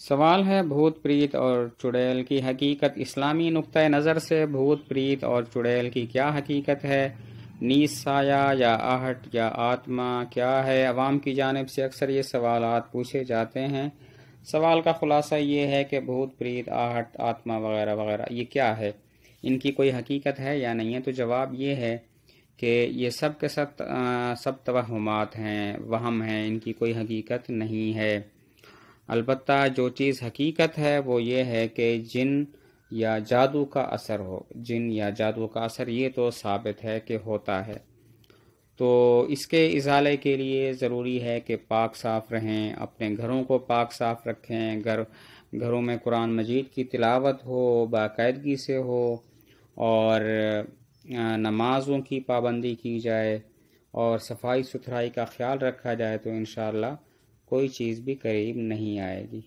سوال ہے بھوت پریت اور چڑیل کی حقیقت اسلامی نقطہ نظر سے بھوت پریت اور چڑیل کی کیا حقیقت ہے؟ نیز سایہ یا آہٹ یا آتما کیا ہے؟ عوام کی جانب سے اکثر یہ سوالات پوچھے جاتے ہیں۔ سوال کا خلاصہ یہ ہے کہ بھوت پریت، آہٹ، آتما وغیرہ وغیرہ یہ کیا ہے، ان کی کوئی حقیقت ہے یا نہیں ہے؟ تو جواب یہ ہے کہ یہ سب کے سب توہمات ہیں، وہم ہیں، ان کی کوئی حقیقت نہیں ہے۔ البتہ جو چیز حقیقت ہے وہ یہ ہے کہ جن یا جادو کا اثر ہو، جن یا جادو کا اثر یہ تو ثابت ہے کہ ہوتا ہے۔ تو اس کے ازالے کے لیے ضروری ہے کہ پاک صاف رہیں، اپنے گھروں کو پاک صاف رکھیں، گھروں میں قرآن مجید کی تلاوت ہو، باقاعدگی سے ہو، اور نمازوں کی پابندی کی جائے اور صفائی ستھرائی کا خیال رکھا جائے تو انشاءاللہ کوئی چیز بھی قریب نہیں آئے گی۔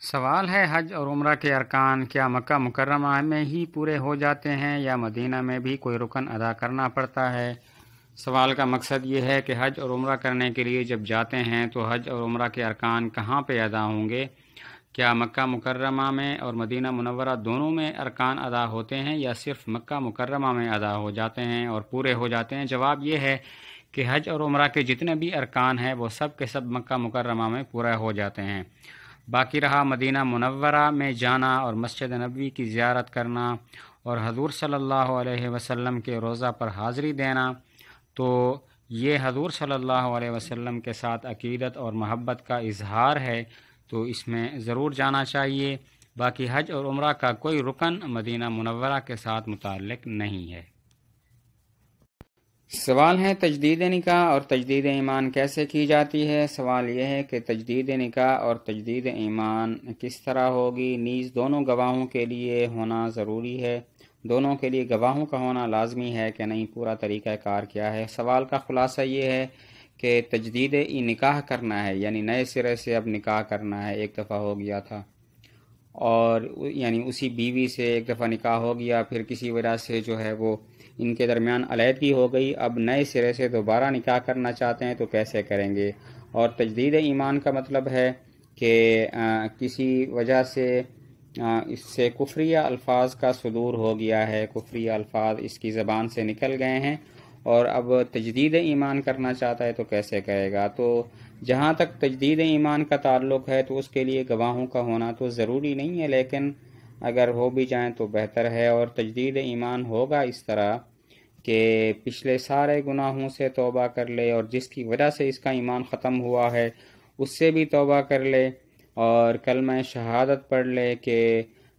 سوال ہے حج اور عمرہ کے ارکان کیا مکہ مکرمہ میں ہی پورے ہو جاتے ہیں یا مدینہ میں بھی کوئی رکن ادا کرنا پڑتا ہے؟ سوال کا مقصد یہ ہے کہ حج اور عمرہ کرنے کے لیے جب جاتے ہیں تو حج اور عمرہ کے ارکان کہاں پہ ادا ہوں گے؟ کیا مکہ مکرمہ میں اور مدینہ منورہ دونوں میں ارکان ادا ہوتے ہیں یا صرف مکہ مکرمہ میں ادا ہو جاتے ہیں اور پورے ہو جاتے ہیں؟ جواب یہ ہے کہ حج اور عمرہ کے جتنے بھی ارکان ہیں وہ سب کے سب مکہ مکرمہ میں پورا ہو جاتے ہیں۔ باقی رہا مدینہ منورہ میں جانا اور مسجد نبوی کی زیارت کرنا اور حضور صلی اللہ علیہ وسلم کے روضہ پر حاضری دینا، تو یہ حضور صلی اللہ علیہ وسلم کے ساتھ عقیدت اور محبت کا اظہار ہے، تو اس میں ضرور جانا چاہیے۔ باقی حج اور عمرہ کا کوئی رکن مدینہ منورہ کے ساتھ متعلق نہیں ہے۔ سوال ہے تجدید نکاح اور تجدید ایمان کیسے کی جاتی ہے؟ سوال یہ ہے کہ تجدید نکاح اور تجدید ایمان کس طرح ہوگی؟ نیز دونوں گواہوں کے لیے ہونا ضروری ہے؟ دونوں کے لیے گواہوں کا ہونا لازمی ہے کہ نہیں؟ پورا طریقہ کار کیا ہے؟ سوال کا خلاصہ یہ ہے کہ تجدید نکاح کرنا ہے، یعنی نئے سرے سے اب نکاح کرنا ہے، ایک دفعہ ہو گیا تھا اور یعنی اسی بیوی سے ایک دفعہ نکاح ہو گیا، پھر کسی وجہ سے جو ہے وہ ان کے درمیان علیحدگی ہو گئی، اب نئے سرے سے دوبارہ نکاح کرنا چاہتے ہیں تو کیسے کریں گے؟ اور تجدید ایمان کا مطلب ہے کہ کسی وجہ سے اس سے کفریہ الفاظ کا صدور ہو گیا ہے، کفریہ الفاظ اس کی زبان سے نکل گئے ہیں اور اب تجدید ایمان کرنا چاہتا ہے تو کیسے کرے گا؟ تو جہاں تک تجدید ایمان کا تعلق ہے تو اس کے لیے گواہوں کا ہونا تو ضروری نہیں ہے، لیکن اگر ہو بھی جائیں تو بہتر ہے۔ اور تجدید ایمان ہوگا اس طرح کہ پچھلے سارے گناہوں سے توبہ کر لے اور جس کی وجہ سے اس کا ایمان ختم ہوا ہے اس سے بھی توبہ کر لے اور کلمہ شہادت پڑھ لے کہ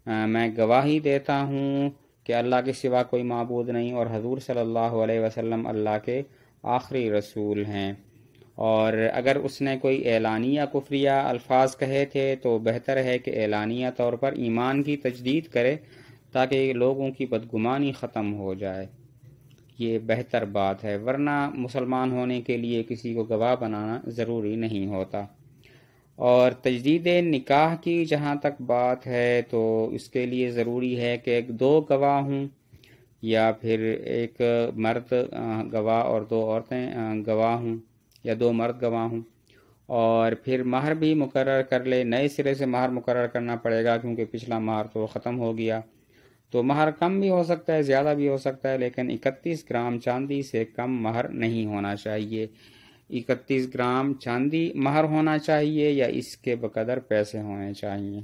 میں گواہی دیتا ہوں کہ اللہ کے سوا کوئی معبود نہیں اور حضور صلی اللہ علیہ وسلم اللہ کے آخری رسول ہیں۔ اور اگر اس نے کوئی اعلانیہ کفریہ الفاظ کہے تھے تو بہتر ہے کہ اعلانیہ طور پر ایمان کی تجدید کرے تاکہ لوگوں کی بدگمانی ختم ہو جائے، یہ بہتر بات ہے، ورنہ مسلمان ہونے کے لیے کسی کو گواہ بنانا ضروری نہیں ہوتا۔ اور تجدید نکاح کی جہاں تک بات ہے تو اس کے لیے ضروری ہے کہ ایک دو گواہ ہوں یا پھر ایک مرد گواہ اور دو عورتیں گواہ ہوں یا دو مرد گواہ ہوں، اور پھر مہر بھی مقرر کر لے، نئے سرے سے مہر مقرر کرنا پڑے گا کیونکہ پچھلا مہر تو ختم ہو گیا، تو مہر کم بھی ہو سکتا ہے، زیادہ بھی ہو سکتا ہے، لیکن 31 گرام چاندی سے کم مہر نہیں ہونا چاہیے۔ 31 گرام چاندی مہر ہونا چاہیے یا اس کے بقدر پیسے ہونے چاہیے۔